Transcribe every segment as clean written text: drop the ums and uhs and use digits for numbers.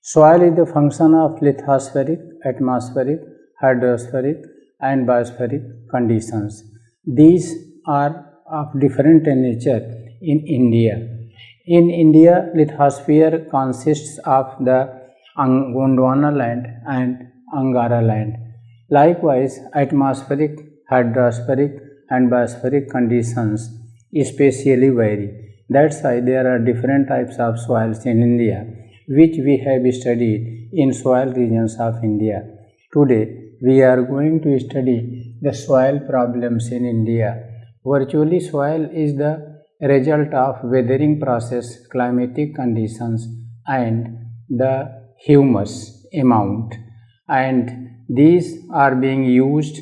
Soil is the function of lithospheric, atmospheric, hydrospheric and biospheric conditions. These are of different nature in India. In India, lithosphere consists of the Gondwana land and Angara land. Likewise, atmospheric, hydrospheric and biospheric conditions spatially vary. That's why there are different types of soils in India, which we have studied in soil regions of India. Today, we are going to study the soil problems in India. Virtually, soil is the result of weathering process, climatic conditions and the humus amount, and these are being used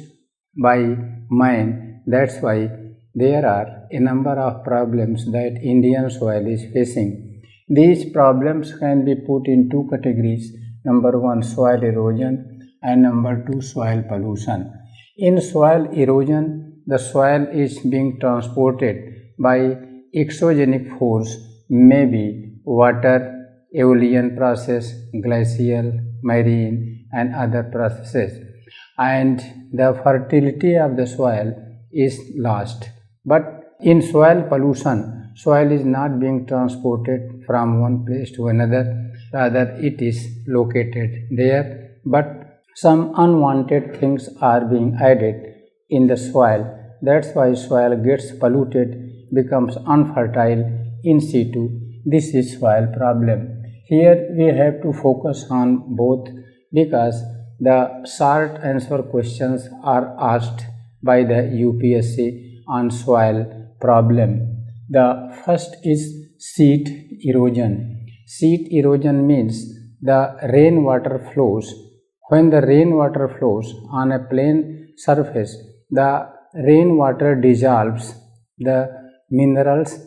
by man. That's why there are a number of problems that Indian soil is facing. These problems can be put in two categories. Number one, soil erosion, and number two, soil pollution. In soil erosion, the soil is being transported by exogenic force, maybe water, aeolian process, glacial, marine and other processes, and the fertility of the soil is lost. But in soil pollution, soil is not being transported from one place to another, rather it is located there, but some unwanted things are being added in the soil. That's why soil gets polluted, becomes unfertile in situ. This is soil problem. Here we have to focus on both, because the short answer questions are asked by the UPSC on soil problem. The first is sheet erosion. Sheet erosion means the rainwater flows. When the rainwater flows on a plain surface, the rainwater dissolves the minerals,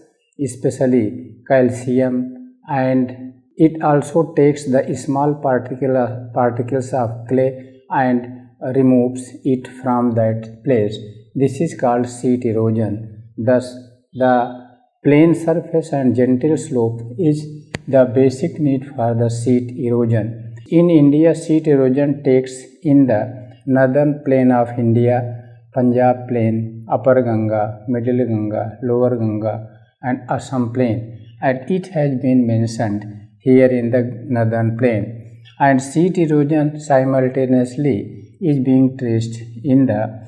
especially calcium, and it also takes the small particles of clay and removes it from that place. This is called sheet erosion. Thus, the plain surface and gentle slope is the basic need for the sheet erosion. In India, sheet erosion takes in the northern plain of India, Punjab plain, Upper Ganga, Middle Ganga, Lower Ganga and Assam plain, and it has been mentioned here in the northern plain. And sheet erosion simultaneously is being traced in the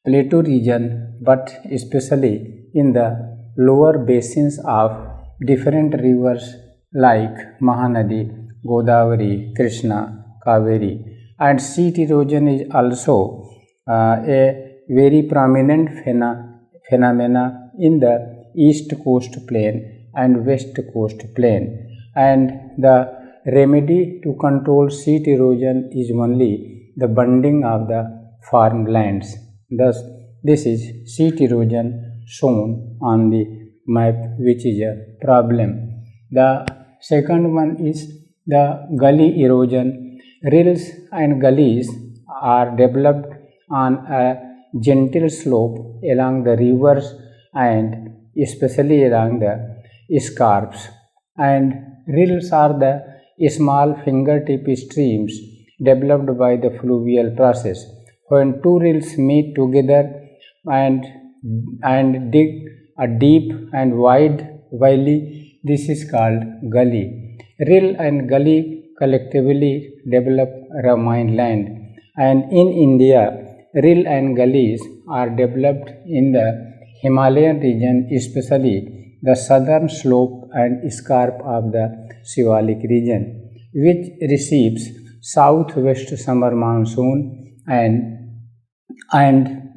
plateau region, but especially in the lower basins of different rivers like Mahanadi, Godavari, Krishna, Kaveri. And sheet erosion is also a very prominent phenomena in the east coast plain and west coast plain. And the remedy to control sheet erosion is only the bunding of the farmlands. Thus, this is sheet erosion shown on the map, which is a problem. The second one is the gully erosion. Rills and gullies are developed on a gentle slope along the rivers and especially along the scarps. And rills are the small fingertip streams developed by the fluvial process. When two rills meet together and dig a deep and wide valley, this is called gully. Rill and gully collectively develop ramine land. And in India, rill and gullies are developed in the Himalayan region, especially the southern slope and scarp of the Shivalik region, which receives southwest summer monsoon, and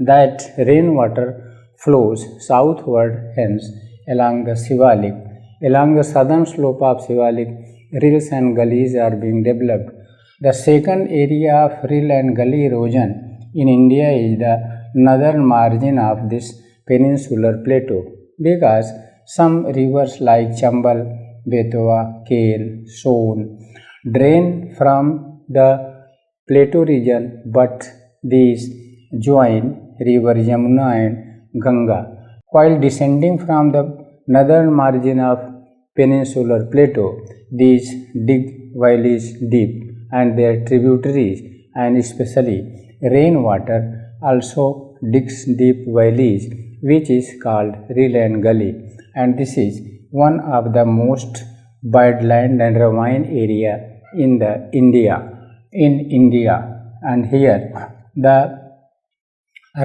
that rainwater flows southward, hence along the Shivalik. Along the southern slope of Shivalik, rills and gullies are being developed. The second area of rill and gully erosion in India is the northern margin of this peninsular plateau, because some rivers like Chambal, Betwa, Ken, Son drain from the plateau region, but these join river Yamuna and Ganga. While descending from the northern margin of peninsular plateau, these dig valleys deep and their tributaries, and especially rainwater also digs deep valleys, which is called rill and gully, and this is one of the most wetland and ravine area in India, and here the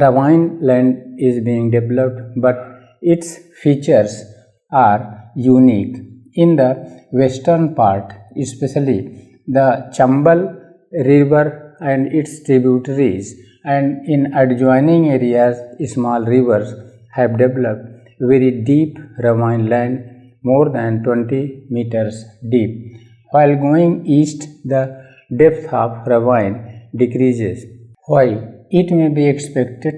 ravine land is being developed, but its features are unique. In the western part, especially the Chambal river and its tributaries, and in adjoining areas, small rivers have developed very deep ravine land, more than 20 meters deep. While going east, the depth of ravine decreases. Why? It may be expected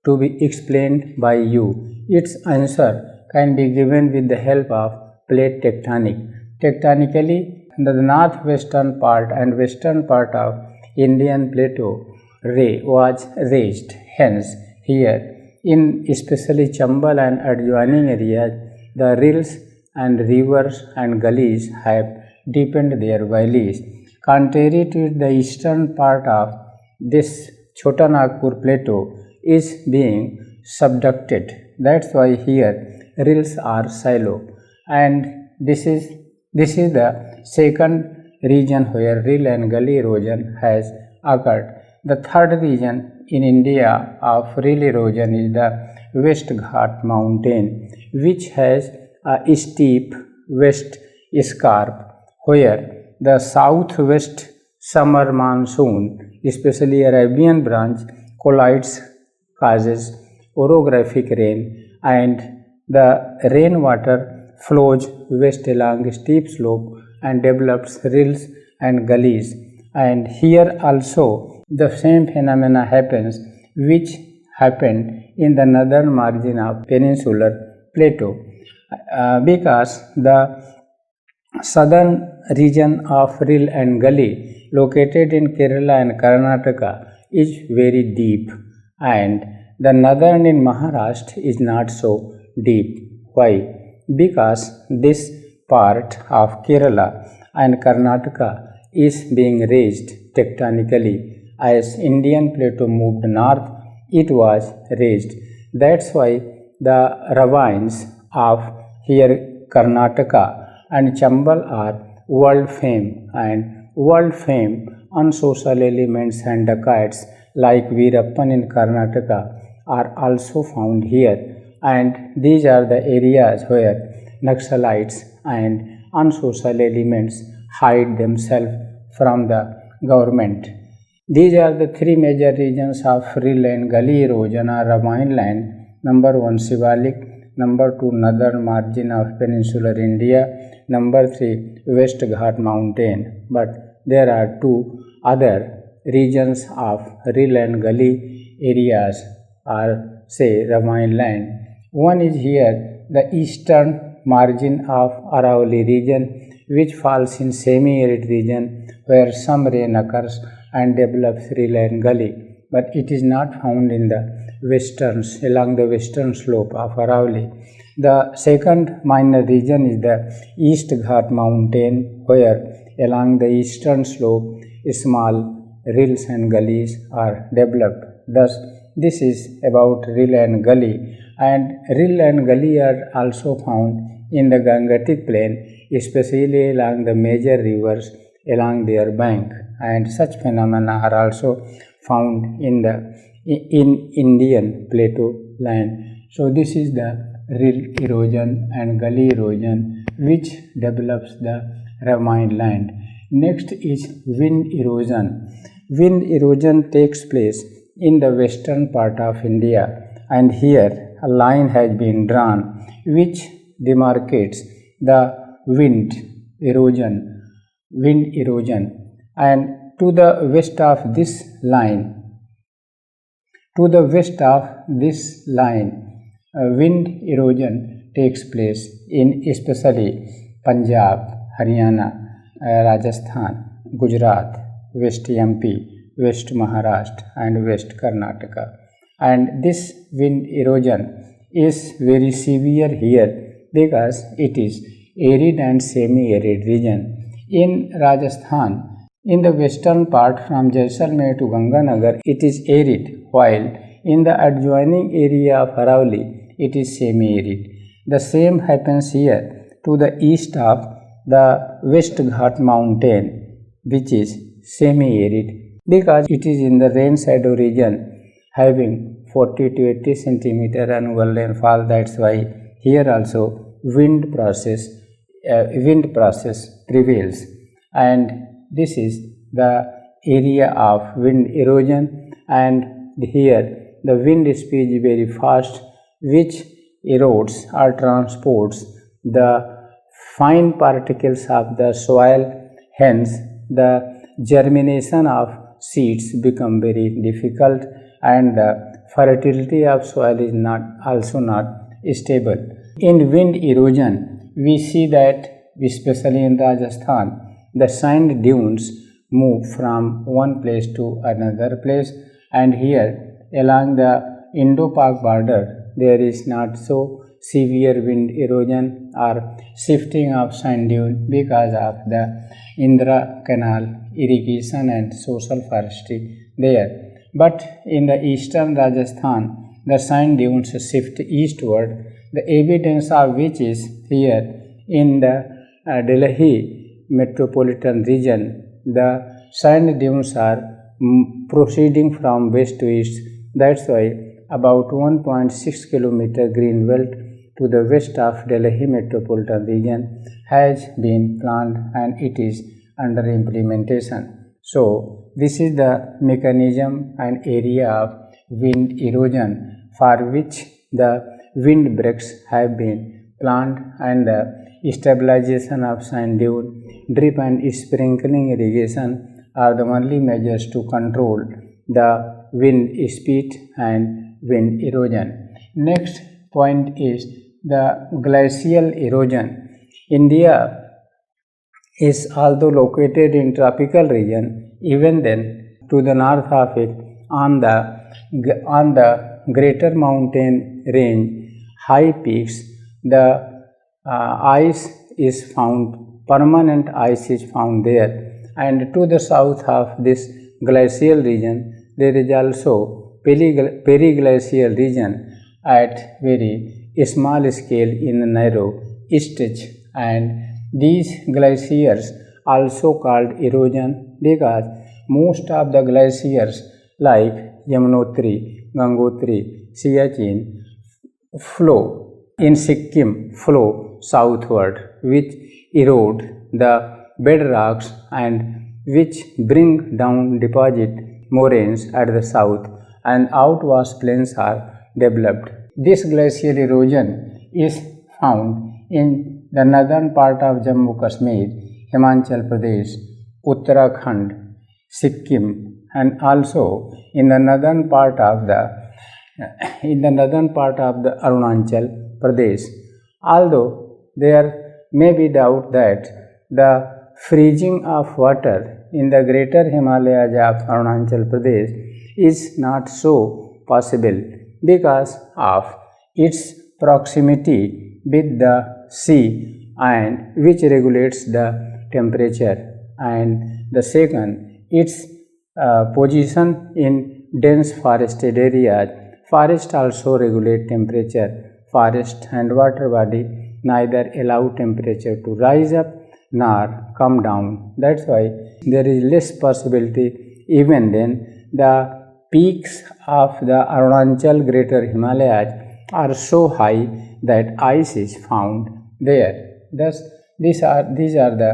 to be explained by you. Its answer can be given with the help of plate tectonic. Tectonically, the northwestern part and western part of Indian plateau was raised. Hence, here in especially Chambal and adjoining areas, the rills and rivers and gullies have deepened their valleys. Contrary to the eastern part of this Chota Nagpur plateau is being subducted. That's why here rills are shallow, and this is the second region where rill and gully erosion has occurred. The third region in India of rill erosion is the West Ghat mountain, which has a steep west scarp where the southwest summer monsoon, especially Arabian branch, collides, causes orographic rain, and the rainwater flows west along steep slope and develops rills and gullies. And here also the same phenomena happens which happened in the northern margin of peninsular plateau, because the southern region of rill and gully located in Kerala and Karnataka is very deep, and the northern in Maharashtra is not so deep. Why? Because this part of Kerala and Karnataka is being raised tectonically. As Indian plateau moved north, it was raised. That's why the ravines of here Karnataka and Chambal are world fame, and world fame unsocial elements and dacoits like Veerappan in Karnataka are also found here, and these are the areas where Naxalites and unsocial elements hide themselves from the government. These are the three major regions of rill and gully erosion or ravine land. Number 1, Shivalik. Number 2, northern margin of peninsular India. Number 3, West Ghat mountain. But there are two other regions of rill and gully areas, or say ravine land. One is here the eastern margin of Aravalli region, which falls in semi-arid region where some rain occurs and develops rill and gully, but it is not found in the along the western slope of Aravalli. The second minor region is the East Ghat mountain, where along the eastern slope small rills and gullies are developed. Thus, this is about rill and gully, and rill and gully are also found in the Gangetic plain, especially along the major rivers along their bank, and such phenomena are also found in Indian plateau land. So this is the rill erosion and gully erosion which develops the ravine land. Next is wind erosion. Wind erosion takes place in the western part of India, and here a line has been drawn which demarcates the wind erosion, and to the west of this line, wind erosion takes place in especially Punjab, Haryana, Rajasthan, Gujarat, West MP, West Maharashtra and West Karnataka. And this wind erosion is very severe here because it is arid and semi-arid region. In Rajasthan, in the western part from Jaisalmer to Ganganagar, it is arid, while in the adjoining area of Arauli, it is semi-arid. The same happens here to the east of the West Ghat mountain, which is semi-arid, because it is in the rain shadow region having 40 to 80 centimeter annual rainfall. That's why here also wind process prevails, and this is the area of wind erosion, and here the wind speed is very fast, which erodes or transports the fine particles of the soil. Hence the germination of seeds become very difficult, and the fertility of soil is also not stable. In wind erosion, we see that, especially in Rajasthan, the sand dunes move from one place to another place, and here along the Indo-Pak border there is not so severe wind erosion or shifting of sand dune because of the Indra Canal irrigation and social forestry there. But in the eastern Rajasthan, the sand dunes shift eastward, the evidence of which is here in the Delhi metropolitan region. The sand dunes are proceeding from west to east. That's why about 1.6 kilometer green belt to the west of Delhi metropolitan region has been planned, and it is under implementation. So this is the mechanism and area of wind erosion for which the wind breaks have been planned, and the stabilization of sand dune, drip and sprinkling irrigation are the only measures to control the wind speed and wind erosion. Next point is the glacial erosion. India is although located in tropical region, even then to the north of it on the greater mountain range high peaks, the ice is found, permanent ice is found there, and to the south of this glacial region there is also periglacial region at very small scale in a narrow stretch, and these glaciers also called erosion because most of the glaciers like Yamunotri, Gangotri, Siachen flow in Sikkim flow southward, which erode the bedrocks and which bring down deposit moraines at the south, and outwash plains are developed. This glacial erosion is found in the northern part of Jammu Kashmir, Himachal Pradesh, Uttarakhand, Sikkim, and also in the northern part of the Arunachal Pradesh. Although there may be doubt that the freezing of water in the greater Himalayas of Arunachal Pradesh is not so possible because of its proximity with the sea, and which regulates the temperature, and the second, its position in dense forested areas. Forest also regulate temperature. Forest and water body neither allow temperature to rise up nor come down. That's why there is less possibility. Even then, the peaks of the Arunachal Greater Himalayas are so high that ice is found there. Thus, these are the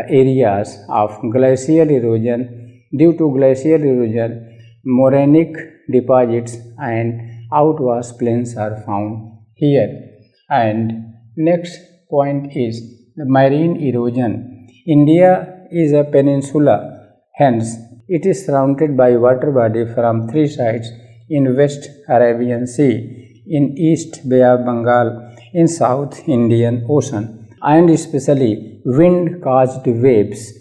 areas of glacial erosion. Due to glacial erosion, morainic deposits and outwash plains are found here. And next point is the marine erosion. India is a peninsula, hence it is surrounded by water body from three sides: in west Arabian Sea, in east Bay of Bengal, in south Indian Ocean, and especially wind-caused waves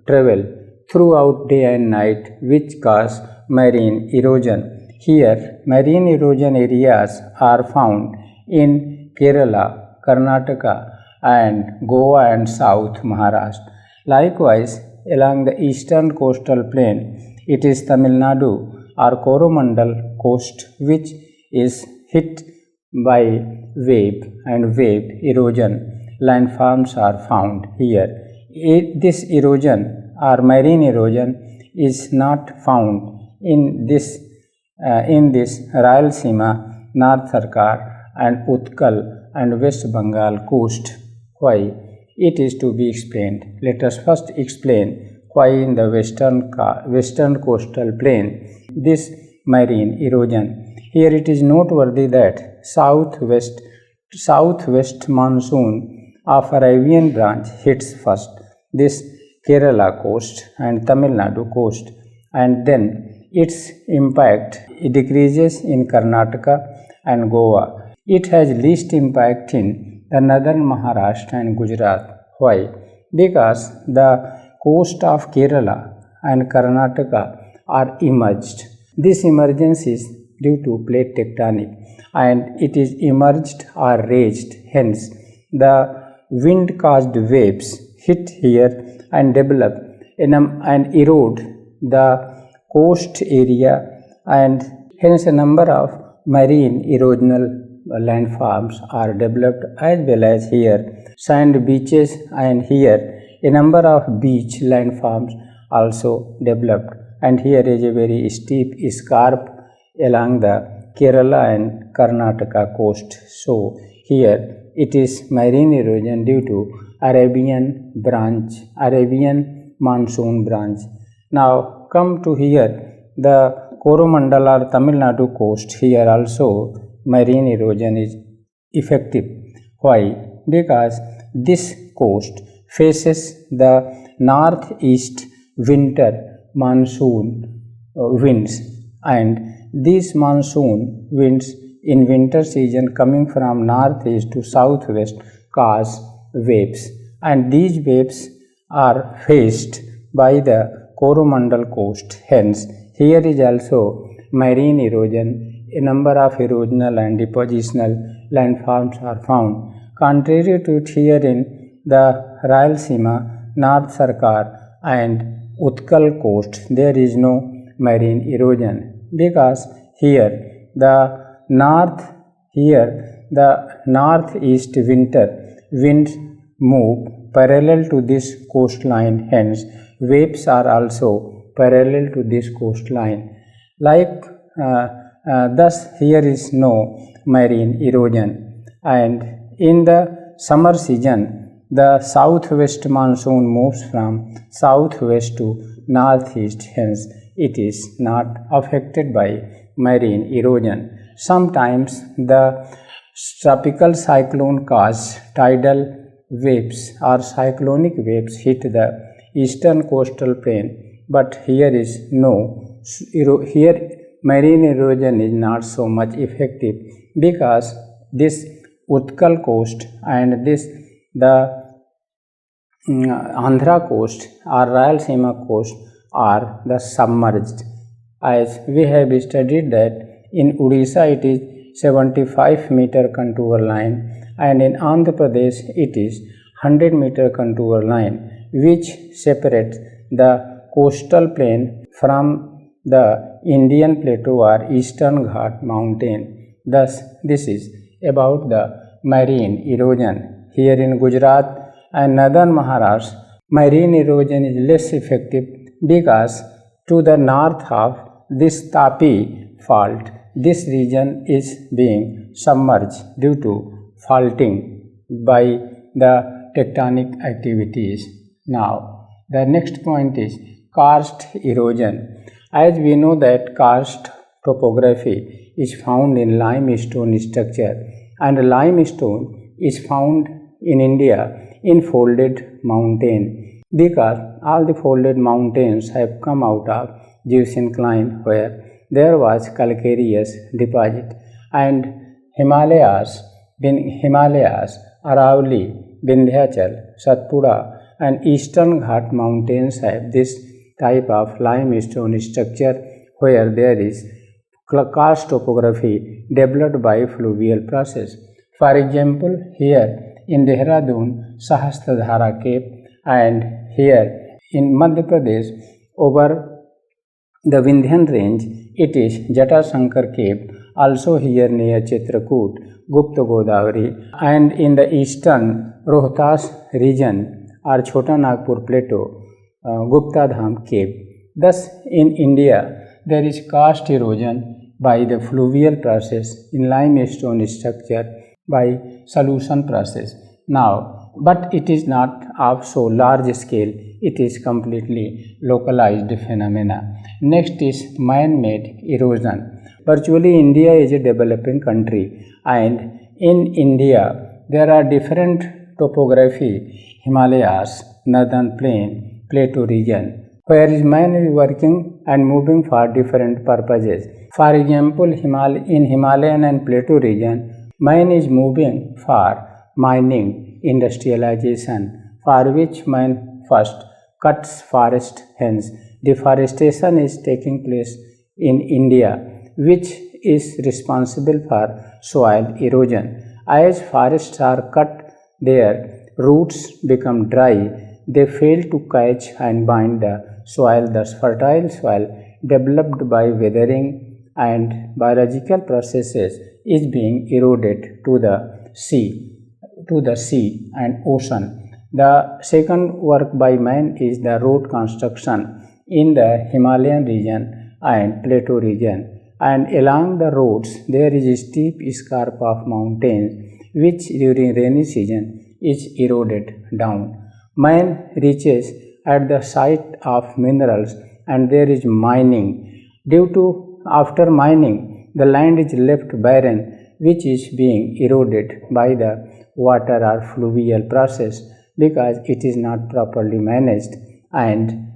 travel throughout day and night, which cause marine erosion. Here, marine erosion areas are found in Kerala, Karnataka, and Goa and South Maharashtra. Likewise, along the eastern coastal plain, it is Tamil Nadu or Coromandel coast which is hit by wave and wave erosion. Landforms are found here. This erosion or marine erosion is not found in this Rayalaseema, North Sarkar and Utkal and West Bengal coast. Why? It is to be explained. Let us first explain why in the western coastal plain this marine erosion. Here it is noteworthy that southwest monsoon of Arabian branch hits first this Kerala coast and Tamil Nadu coast, and then its impact decreases in Karnataka and Goa. It has least impact in the northern Maharashtra and Gujarat. Why? Because the coast of Kerala and Karnataka are emerged. This emergence is due to plate tectonic and it is emerged or raised. Hence, the wind caused waves hit here and develop and erode the coast area, and hence a number of marine erosional landforms are developed, as well as here sand beaches, and here a number of beach landforms also developed, and here is a very steep escarp along the Kerala and Karnataka coast. So here it is marine erosion due to Arabian monsoon branch. Now come to here the Coromandel or Tamil Nadu coast. Here also marine erosion is effective. Why? Because this coast faces the northeast winter monsoon winds, and these monsoon winds in winter season coming from northeast to southwest cause waves, and these waves are faced by the Coromandel coast. Hence, here is also marine erosion. A number of erosional and depositional landforms are found. Contrary to it, here in the Rayalaseema, North Sarkar and Utkal coast, there is no marine erosion, because here the northeast winter winds move parallel to this coastline. Hence, waves are also parallel to this coastline. Thus, here is no marine erosion. And in the summer season, the southwest monsoon moves from southwest to northeast. Hence, it is not affected by marine erosion. Sometimes the tropical cyclone cause tidal waves or cyclonic waves hit the eastern coastal plain, but here is no. Here marine erosion is not so much effective, because this Utkal coast and the Andhra coast or Rayalaseema coast are the submerged. As we have studied that in Odisha it is 75 meter contour line, and in Andhra Pradesh it is 100 meter contour line, which separates the coastal plain from the Indian Plateau or Eastern Ghat mountain. Thus, this is about the marine erosion. Here in Gujarat and northern Maharashtra, marine erosion is less effective, because to the north of this Tapi fault, this region is being submerged due to faulting by the tectonic activities. Now, the next point is karst erosion. As we know that karst topography is found in limestone structure, and limestone is found in India in folded mountain, because all the folded mountains have come out of Zeus incline where there was calcareous deposit, and Himalayas, Aravalli, Vindhyachal, Satpura and Eastern Ghat mountains have this type of limestone structure where there is karst topography developed by fluvial process. For example, here in Dehradun, Sahastradhara Cave, and here in Madhya Pradesh over the Vindhyan range it is Jatasankar Cave, also here near Chitrakoot, Gupta Godavari, and in the eastern Rohtas region or Chota Nagpur Plateau, Gupta Dham Cave. Thus, in India, there is karst erosion by the fluvial process in limestone structure by solution process. Now, but it is not of so large scale, it is completely localized phenomena. Next is man-made erosion. Virtually, India is a developing country, and in India, there are different topography, Himalayas, Northern Plain, Plateau region, where is man is working and moving for different purposes. For example, in Himalayan and Plateau region, man is moving for mining, industrialization, for which man first cuts forest, hence deforestation is taking place in India, which is responsible for soil erosion. As forests are cut, their roots become dry, they fail to catch and bind the soil, thus fertile soil developed by weathering and biological processes is being eroded to the sea and ocean. The second work by man is the road construction in the Himalayan region and Plateau region, and along the roads there is a steep scarp of mountains which during rainy season is eroded down. Man reaches at the site of minerals and there is mining. After mining, the land is left barren, which is being eroded by the water or fluvial process because it is not properly managed and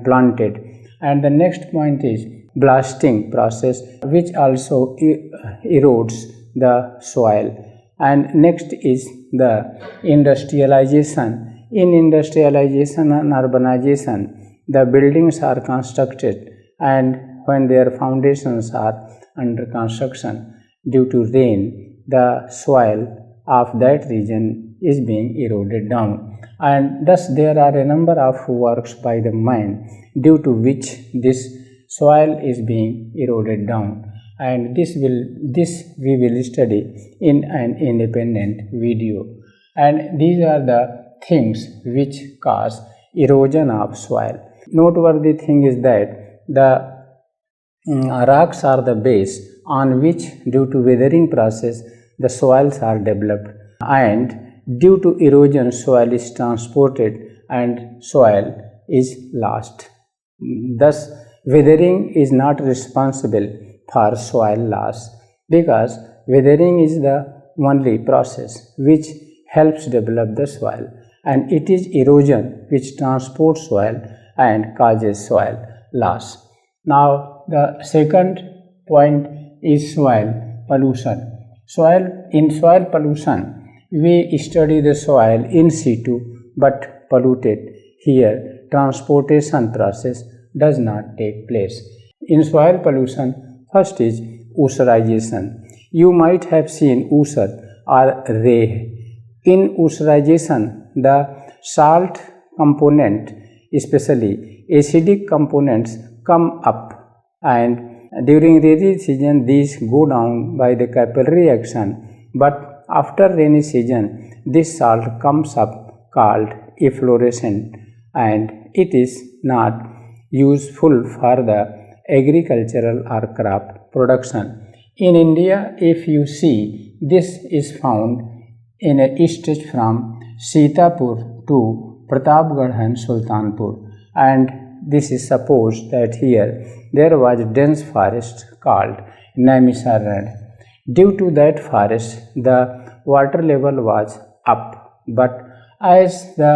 planted. And the next point is blasting process, which also erodes the soil. And next is the industrialization. In industrialization and urbanization, the buildings are constructed, and when their foundations are under construction, due to rain, the soil of that region is being eroded down. And thus there are a number of works by the man due to which this soil is being eroded down. And this we will study in an independent video. And these are the things which cause erosion of soil. Noteworthy thing is that the rocks are the base on which, due to weathering process, the soils are developed, and due to erosion soil is transported and soil is lost. Thus, weathering is not responsible for soil loss because weathering is the only process which helps develop the soil, and it is erosion which transports soil and causes soil loss. Now, the second point is soil pollution. In soil pollution, we study the soil in situ but polluted. Here, transportation process does not take place. In soil pollution, first is ussurization. You might have seen ussur or reh. In ussurization, the salt component, especially acidic components, come up, and during rainy season these go down by the capillary action, but after rainy season this salt comes up called efflorescent, and it is not useful for the agricultural or crop production. In India, if you see, this is found in a stretch from Sitapur to Pratapgarh and Sultanpur, and this is supposed that here there was dense forest called Naimisarad. Due to that forest, the water level was up, but as the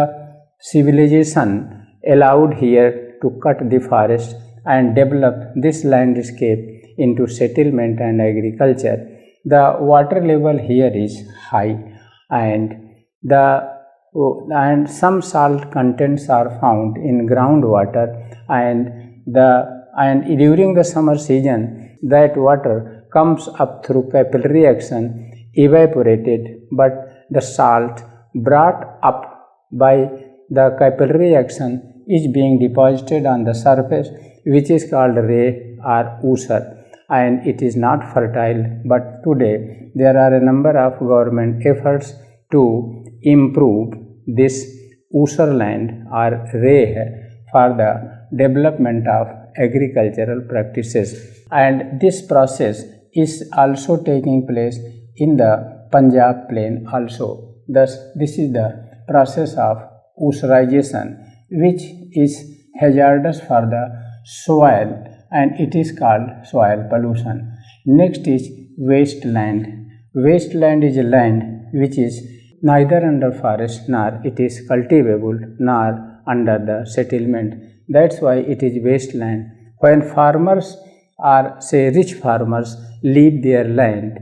civilization allowed here to cut the forest and develop this landscape into settlement and agriculture, the water level here is high, and some salt contents are found in groundwater, and during the summer season that water comes up through capillary action evaporated, but the salt brought up by the capillary action is being deposited on the surface, which is called ray or ooser, and it is not fertile. But today there are a number of government efforts to improve this ooser land or ray for the development of agricultural practices, and this process is also taking place in the Punjab plain also. Thus, this is the process of ooserization, which is hazardous for the soil, and it is called soil pollution. Next is wasteland. Wasteland is a land which is neither under forest nor it is cultivable nor under the settlement. That's why it is wasteland. When farmers or say rich farmers leave their land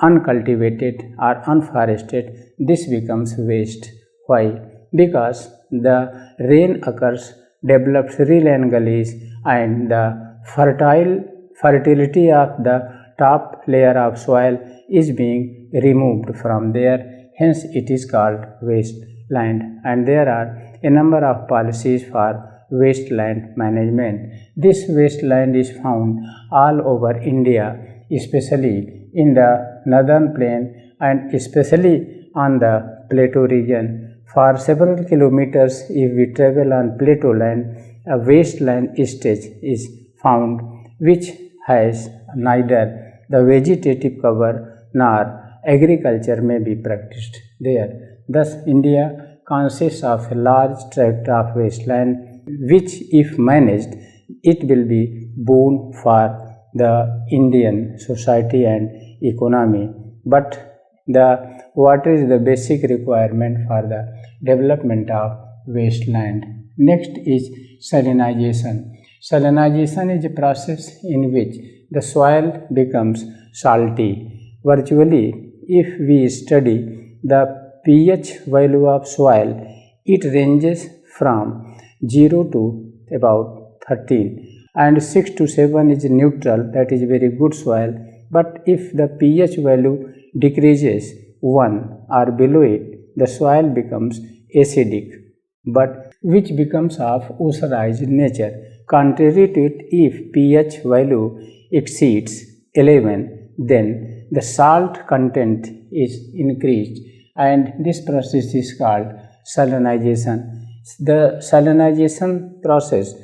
uncultivated or unforested, this becomes waste. Why? Because the rain occurs, develops rill and gullies, and the fertility of the top layer of soil is being removed from there. Hence, it is called wasteland, and there are a number of policies for wasteland management. This wasteland is found all over India, especially in the northern plain and especially on the plateau region. For several kilometers, if we travel on plateau land, a wasteland stage is found which has neither the vegetative cover nor agriculture may be practiced there. Thus, India consists of a large tract of wasteland which, if managed, it will be boon for the Indian society and economy. But the water is the basic requirement for the development of wasteland. Next is salinization. Salinization is a process in which the soil becomes salty. Virtually, if we study the pH value of soil, it ranges from 0 to about 13, and 6 to 7 is neutral, that is very good soil. But if the pH value decreases 1 or below it, the soil becomes acidic, but which becomes of ooserized nature. Contrary to it, if pH value exceeds 11, then the salt content is increased, and this process is called salinization. The salinization process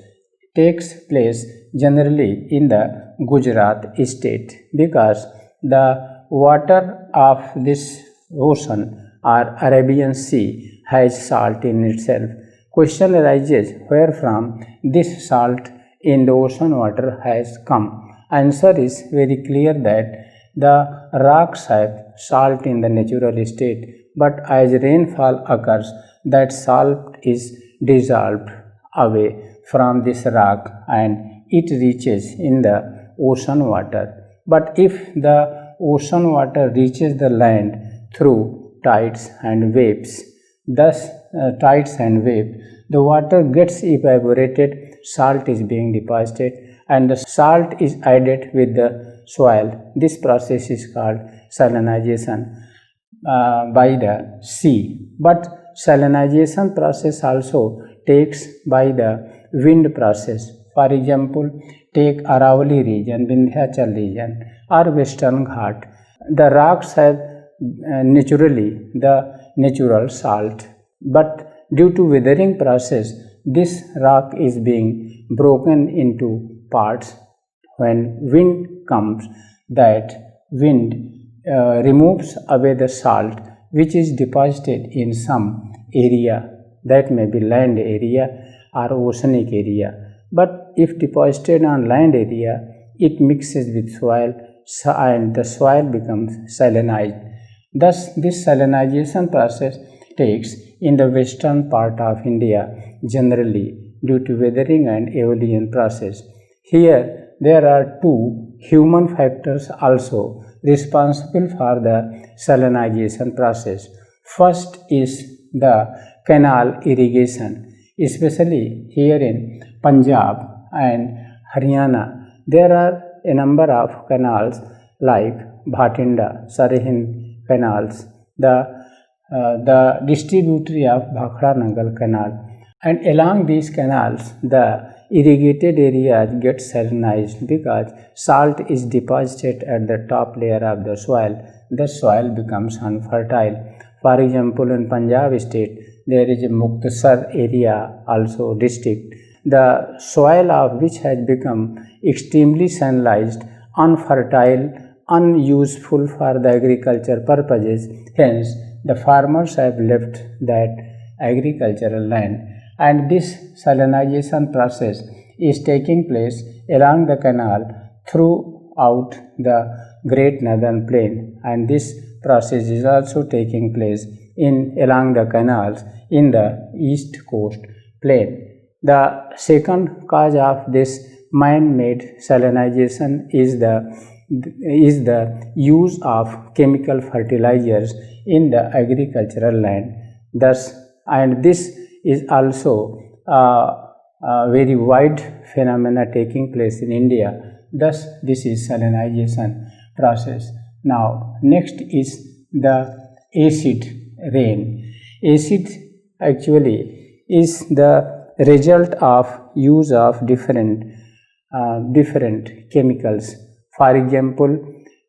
takes place generally in the Gujarat state because the water of this ocean or Arabian Sea has salt in itself. Question arises where from this salt in the ocean water has come. Answer is very clear that the rocks have salt in the natural state, but as rainfall occurs, that salt is dissolved away from this rock and it reaches in the ocean water. But if the ocean water reaches the land through tides and waves, thus tides and waves, the water gets evaporated, salt is being deposited, and the salt is added with the soil. This process is called salinization by the sea. But salinization process also takes by the wind process. For example, take Aravalli region, Vindhyachal region or Western Ghat. The rocks have naturally the natural salt, but due to weathering process, this rock is being broken into parts. When wind comes, that wind removes away the salt which is deposited in some area, that may be land area or oceanic area. But if deposited on land area, it mixes with soil and the soil becomes salinized. Thus, this salinization process takes in the western part of India generally due to weathering and aeolian process. Here, there are two human factors also responsible for the salinization process. First is the canal irrigation, especially here in Punjab and Haryana. There are a number of canals like Bhatinda, Sarihind canals, the distributary of Bhakhra-Nangal Canal, and along these canals the irrigated areas get salinized because salt is deposited at the top layer of the soil becomes unfertile. For example, in Punjab state there is a Muktasar area also district, the soil of which has become extremely salinized, unfertile, unuseful for the agriculture purposes. Hence the farmers have left that agricultural land, and this salinization process is taking place along the canal throughout the Great Northern Plain, and this process is also taking place along the canals in the East Coast Plain. The second cause of this man-made salinization is the use of chemical fertilizers in the agricultural land. Thus, and this is also a very wide phenomena taking place in India. Thus, this is salinization process. Now, next is the acid rain. Acid actually is the result of use of different chemicals. For example,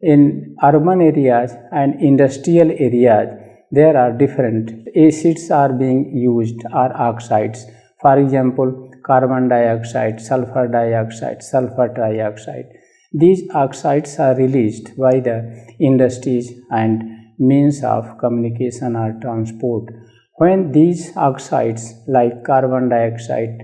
in urban areas and industrial areas, there are different acids are being used or oxides. For example, carbon dioxide, sulfur dioxide, sulfur trioxide. These oxides are released by the industries and means of communication or transport. When these oxides like carbon dioxide,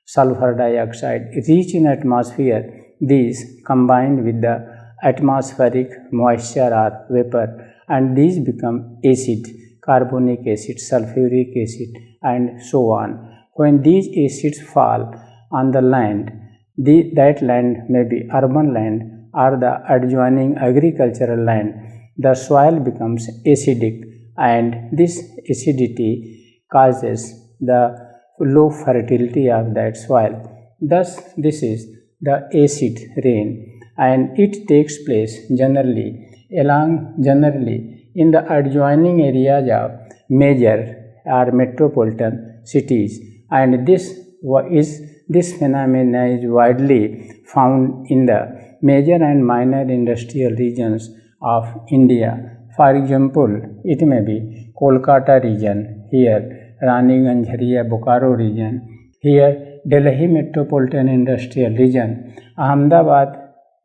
sulfur dioxide reach in atmosphere, these combined with the atmospheric moisture or vapor, and these become acid, carbonic acid, sulfuric acid, and so on. When these acids fall on the land, that land may be urban land or the adjoining agricultural land, the soil becomes acidic, and this acidity causes the low fertility of that soil. Thus, this is the acid rain, and it takes place generally in the adjoining areas of major or metropolitan cities, and this phenomena is widely found in the major and minor industrial regions of India. For example, it may be Kolkata region, here Raniganj, Bokaro region, here Delhi metropolitan industrial region, Ahmedabad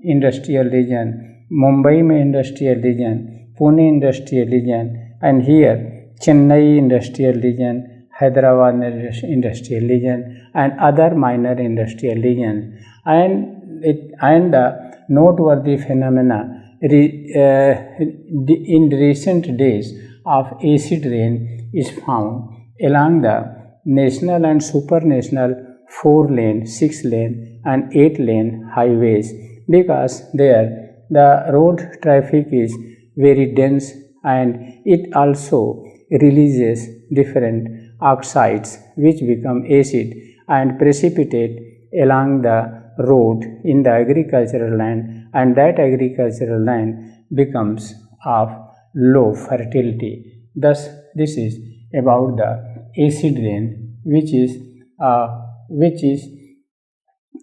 industrial region, Mumbai industrial region, Pune industrial region, and here Chennai industrial region, Hyderabad industrial region, and other minor industrial regions. And the noteworthy phenomena in recent days of acid rain is found along the national and supranational 4-lane, 6-lane, and 8-lane highways, because there the road traffic is very dense, and it also releases different oxides which become acid and precipitate along the road in the agricultural land, and that agricultural land becomes of low fertility. Thus, this is about the acid rain, which is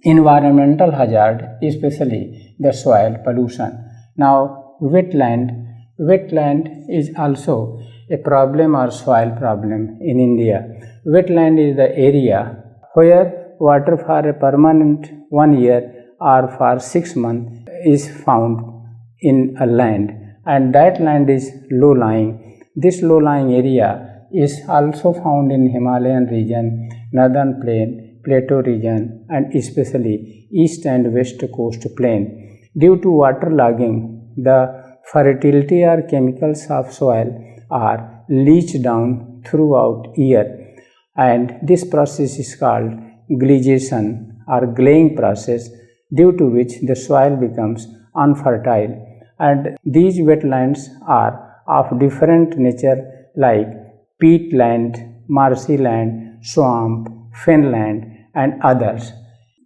environmental hazard, especially the soil pollution. Now, wetland is also a problem or soil problem in India. Wetland is the area where water for a permanent 1 year or for 6 months is found in a land, and that land is low-lying. This low-lying area is also found in Himalayan region, Northern Plain, Plateau region, and especially East and West Coast Plain. Due to waterlogging, the fertility or chemicals of soil are leached down throughout year, and this process is called gleation or glaying process, due to which the soil becomes unfertile. And these wetlands are of different nature like peatland, marshy land, swamp, fenland, and others.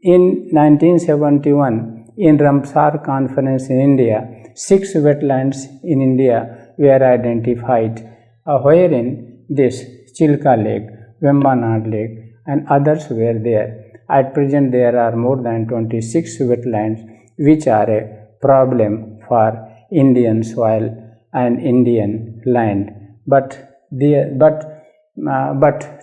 In 1971, in Ramsar Conference in India, 6 wetlands in India were identified, wherein this Chilka Lake, Vembanad Lake, and others were there. At present, there are more than 26 wetlands which are a problem for Indian soil and Indian land. But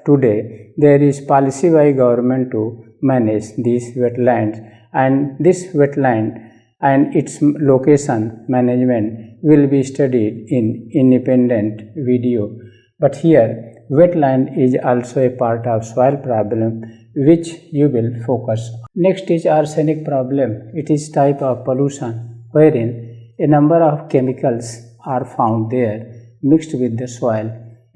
today there is policy by government to manage these wetlands, and this wetland and its location management will be studied in independent video. But here wetland is also a part of soil problem which you will focus on. Next is arsenic problem. It is type of pollution wherein a number of chemicals are found there mixed with the soil.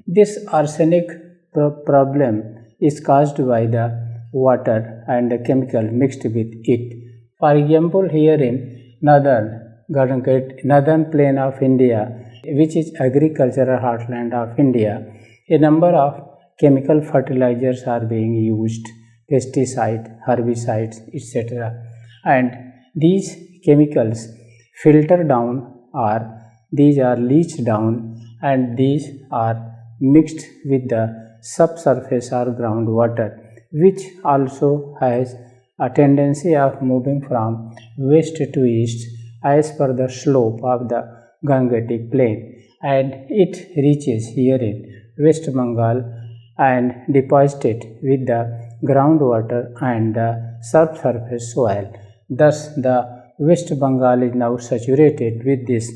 This arsenic problem is caused by the water and the chemical mixed with it. For example, here in northern plain of India, which is agricultural heartland of India, a number of chemical fertilizers are being used, pesticides, herbicides, etc. And these chemicals filter down, or these are leached down, and these are mixed with the subsurface or groundwater, which also has a tendency of moving from west to east as per the slope of the Gangetic plain, and it reaches here in West Bengal and deposited with the groundwater and the subsurface soil. Thus, the West Bengal is now saturated with this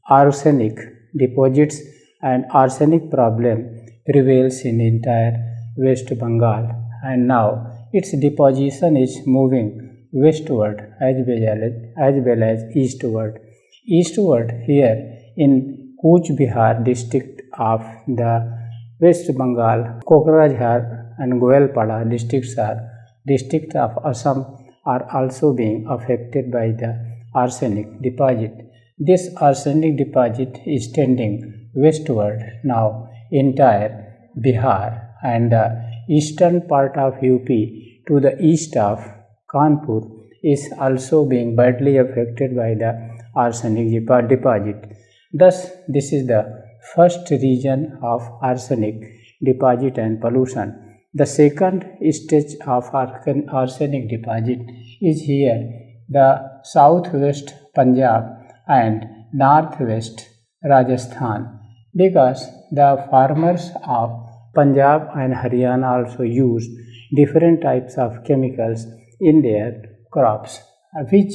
arsenic deposits, and arsenic problem prevails in entire West Bengal, and now its deposition is moving westward as well as eastward. Eastward here in Cooch Behar district of the West Bengal, Kokrajhar and Goalpada districts of Assam are also being affected by the arsenic deposit. This arsenic deposit is tending westward now. Entire Bihar and the eastern part of UP to the east of Kanpur is also being badly affected by the arsenic deposit. Thus, this is the first region of arsenic deposit and pollution. The second stage of arsenic deposit is here, the southwest Punjab and northwest Rajasthan, because the farmers of Punjab and Haryana also use different types of chemicals in their crops, which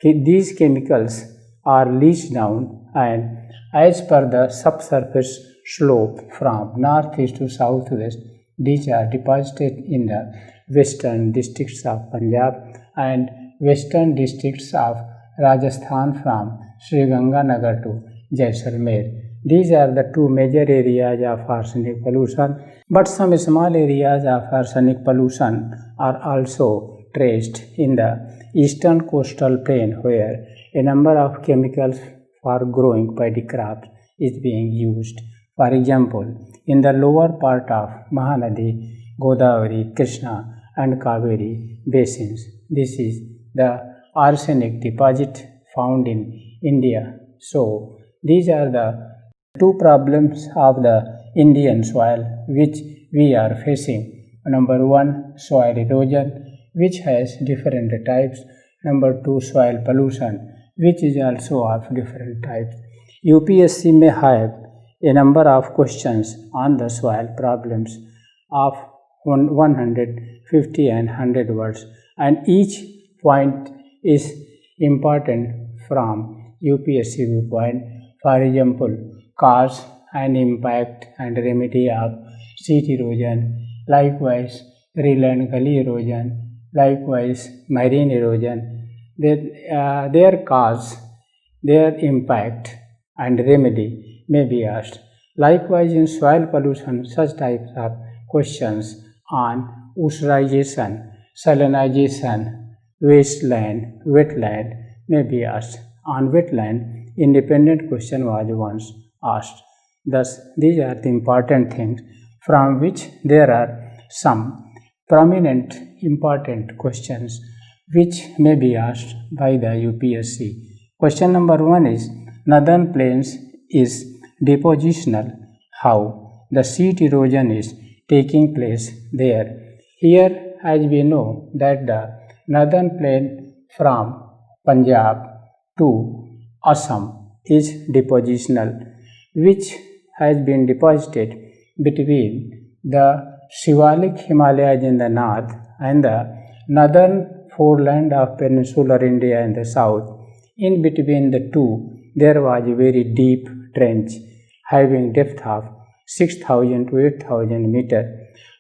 these chemicals are leached down, and as per the subsurface slope from northeast to southwest, these are deposited in the western districts of Punjab and western districts of Rajasthan from Sri Ganganagar to Jaisalmer. These are the two major areas of arsenic pollution, but some small areas of arsenic pollution are also traced in the eastern coastal plain, where a number of chemicals for growing paddy crops is being used. For example, in the lower part of Mahanadi, Godavari, Krishna and Kaveri basins, this is the arsenic deposit found in India. So, these are the two problems of the Indian soil which we are facing. Number one, soil erosion, which has different types. Number two, soil pollution, which is also of different types. UPSC may have a number of questions on the soil problems of 150 and 100 words, and each point is important from UPSC viewpoint. For example, cause and impact and remedy of sheet erosion, likewise rill and gully erosion, likewise marine erosion. Their cause, their impact and remedy may be asked. Likewise, in soil pollution, such types of questions on usurization, salinization, wasteland, wetland may be asked. On wetland, independent question was once asked. Thus, these are the important things from which there are some prominent important questions which may be asked by the UPSC. Question number 1 is, Northern Plains is depositional, how the seat erosion is taking place there. Here, as we know that the northern plain from Punjab to Assam is depositional, which has been deposited between the Shivalik Himalayas in the north and the northern foreland of peninsular India in the south. In between the two, there was a very deep trench having depth of 6,000 to 8,000 meters,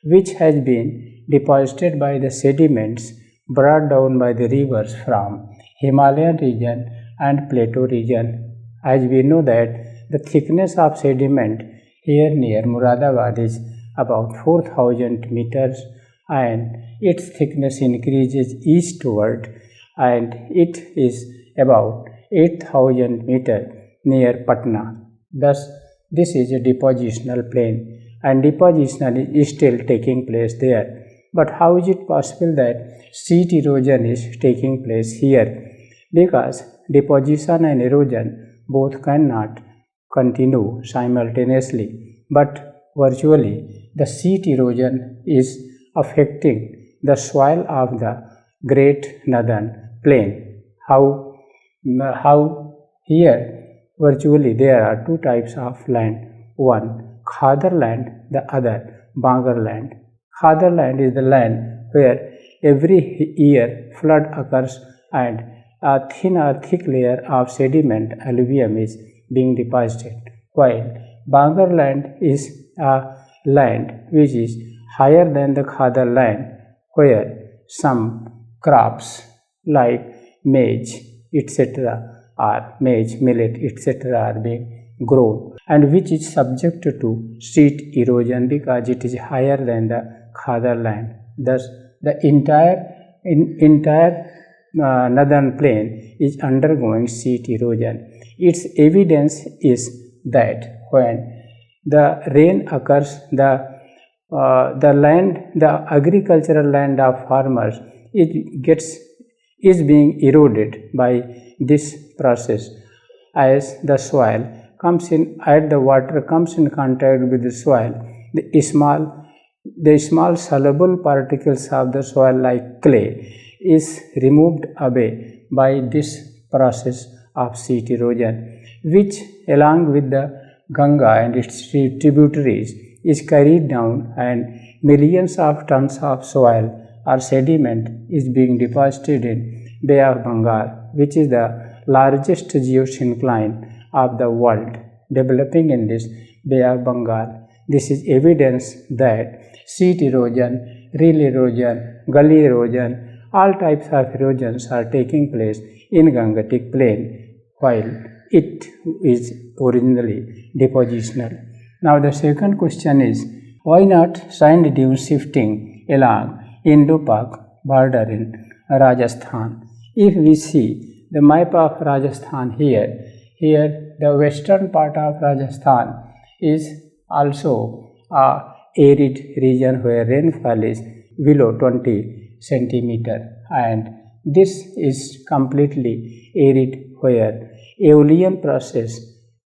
which has been deposited by the sediments brought down by the rivers from Himalayan region and plateau region. As we know that the thickness of sediment here near Muradabad is about 4,000 meters, and its thickness increases eastward, and it is about 8,000 meters near Patna. Thus, this is a depositional plain, and deposition is still taking place there. But how is it possible that seat erosion is taking place here? Because deposition and erosion both cannot continue simultaneously, but virtually the seat erosion is affecting the soil of the Great Northern Plain. How here virtually there are two types of land, one Khadar land, the other Bangar land. Khadar land is the land where every year flood occurs and a thin or thick layer of sediment alluvium is being deposited, while Bangar land is a land which is higher than the Khadar land, where some crops like maize, etc., or maize, millet, etc., are being grown, and which is subject to seat erosion because it is higher than the Khadar land. Thus, the entire northern plain is undergoing seat erosion. Its evidence is that when the rain occurs, the agricultural land of farmers is being eroded by this process. As the soil comes in, as the water comes in contact with the soil, the small soluble particles of the soil like clay is removed away by this process of seat erosion, which along with the Ganga and its tributaries is carried down, and millions of tons of soil or sediment is being deposited in Bay of Bengal, which is the largest geosyncline of the world, developing in this Bay of Bengal. This is evidence that seat erosion, rill erosion, gully erosion, all types of erosions are taking place in Gangetic Plain, while it is originally depositional. Now the second question is, why not sand dune shifting along Indo-Pak border in Rajasthan? If we see the map of Rajasthan here the western part of Rajasthan is also a arid region where rainfall is below 20 centimeter, and this is completely arid where aeolian process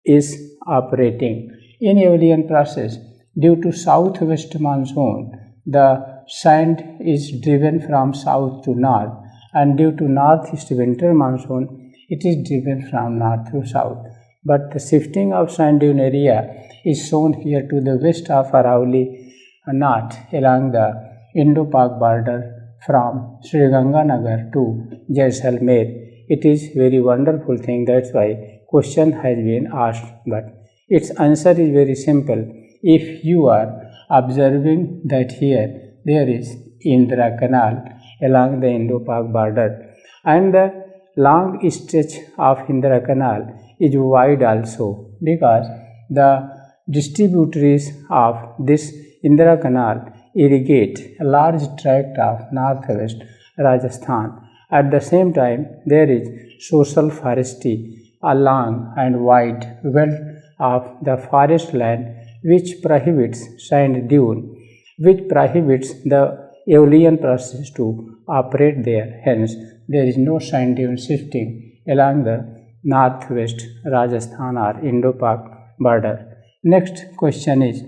is operating. In aeolian process, due to southwest monsoon, the sand is driven from south to north, and due to northeast winter monsoon, it is driven from north to south. But the shifting of sand dune area is shown here to the west of Arauli Nath along the Indo-Pak border from Sri Ganganagar to Jaisalmer. It is very wonderful thing, that's why question has been asked, but its answer is very simple. If you are observing that here there is Indra Canal along the Indo-Pak border, and the long stretch of Indra Canal is wide also, because the distributaries of this Indra Canal irrigate a large tract of northwest Rajasthan. At the same time, there is social forestry, a long and wide belt of the forest land which prohibits sand dune, which prohibits the aeolian process to operate there. Hence, there is no sand dune shifting along the northwest Rajasthan or Indo-Pak border. Next question is,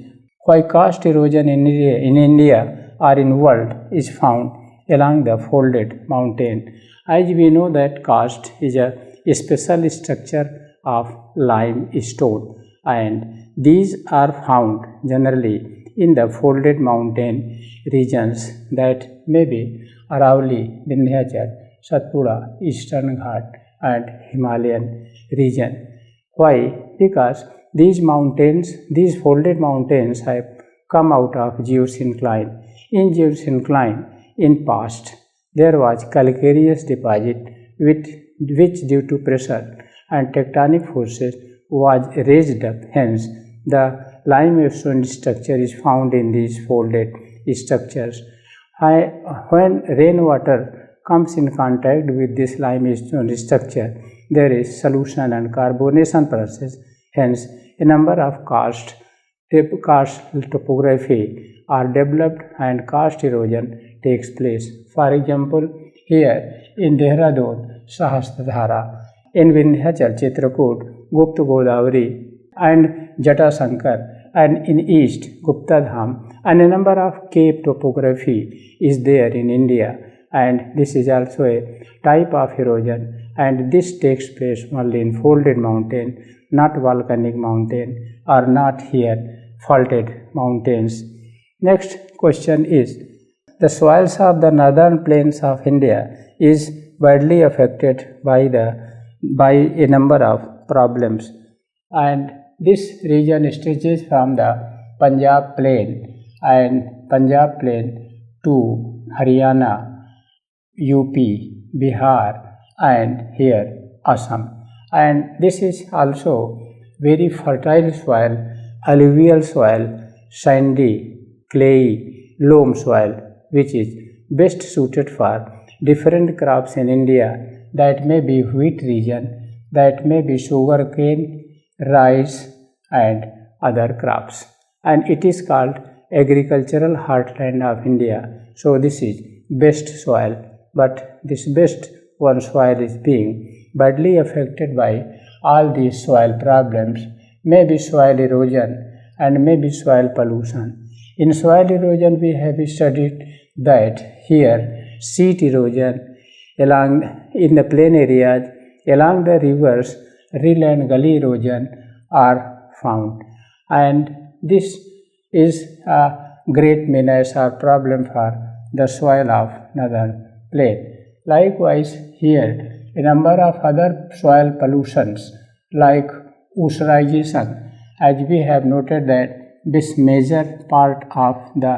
why karst erosion in India or in world is found along the folded mountain? As we know that karst is a special structure of limestone, and these are found generally in the folded mountain regions that may be Aravalli, Vindhyachal, Satpura, Eastern Ghat and Himalayan region. Why? Because these folded mountains have come out of geosyncline. In geosyncline, in past, there was calcareous deposit which due to pressure and tectonic forces was raised up. Hence, the limestone structure is found in these folded structures. When rainwater comes in contact with this limestone structure, there is solution and carbonation process. Hence, a number of karst topography are developed and karst erosion takes place. For example, here in Dehradun, Sahasradhara, in Vindhyachal, Chitrakoot, Gupta Godavari and Jatasankar, and in east, Gupta Dham, and a number of cave topography is there in India, and this is also a type of erosion, and this takes place only in folded mountain, not volcanic mountain or not here faulted mountains. Next question is, the soils of the northern plains of India is badly affected by a number of problems, and this region stretches from the Punjab plain to Haryana, UP, Bihar and here Assam. And this is also very fertile soil, alluvial soil, sandy, clayey, loam soil, which is best suited for different crops in India. That may be wheat region, that may be sugarcane, rice and other crops, and it is called agricultural heartland of India. So this is best soil, but this best one soil is being badly affected by all these soil problems, maybe soil erosion and maybe soil pollution. In soil erosion, we have studied that here sheet erosion in the plain areas, along the rivers, rill and gully erosion are found, and this is a great menace or problem for the soil of northern plain. Likewise, here a number of other soil pollutions like ussurization, as we have noted that this major part of the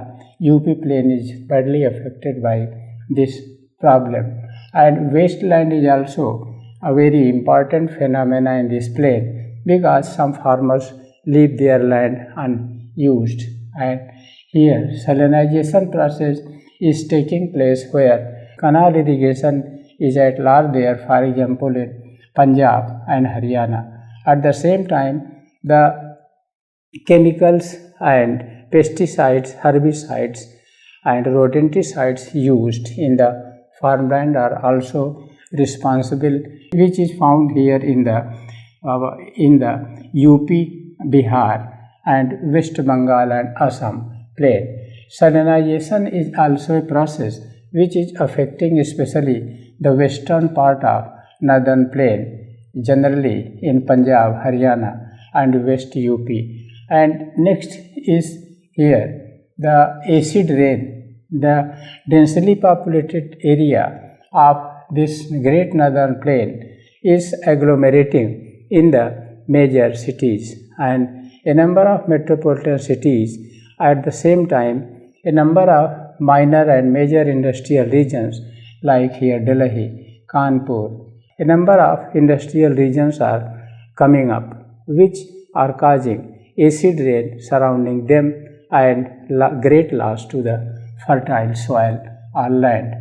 UP plain is badly affected by this problem, and wasteland is also a very important phenomena in this plain, because some farmers leave their land unused, and here salinization process is taking place where canal irrigation is at large there, for example in Punjab and Haryana. At the same time, the chemicals and pesticides, herbicides and rodenticides used in the farmland are also responsible, which is found here in the UP, Bihar and West Bengal and Assam plain. Salinization is also a process which is affecting especially the western part of northern plain, generally in Punjab, Haryana and West UP. And next is here the acid rain, the densely populated area of this great northern plain is agglomerating in the major cities, and a number of metropolitan cities, at the same time a number of minor and major industrial regions like here Delhi, Kanpur. A number of industrial regions are coming up which are causing acid rain surrounding them and great loss to the fertile soil or land.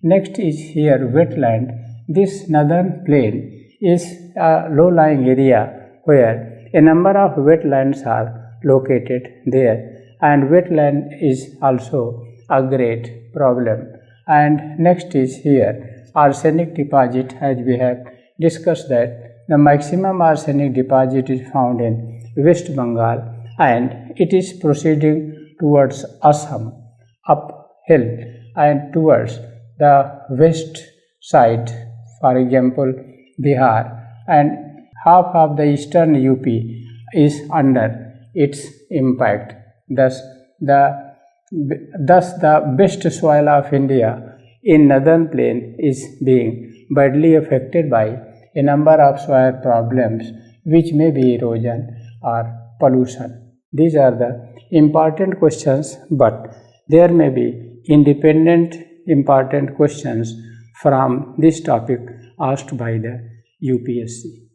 Next is here wetland. This northern plain is a low-lying area where a number of wetlands are located there, and wetland is also a great problem. And next is here arsenic deposit, as we have discussed that the maximum arsenic deposit is found in West Bengal, and it is proceeding towards Assam uphill and towards the west side, for example Bihar, and half of the eastern UP is under its impact. Thus the best soil of India in northern plain is being badly affected by a number of soil problems, which may be erosion or pollution. These are the important questions, but there may be independent important questions from this topic asked by the UPSC.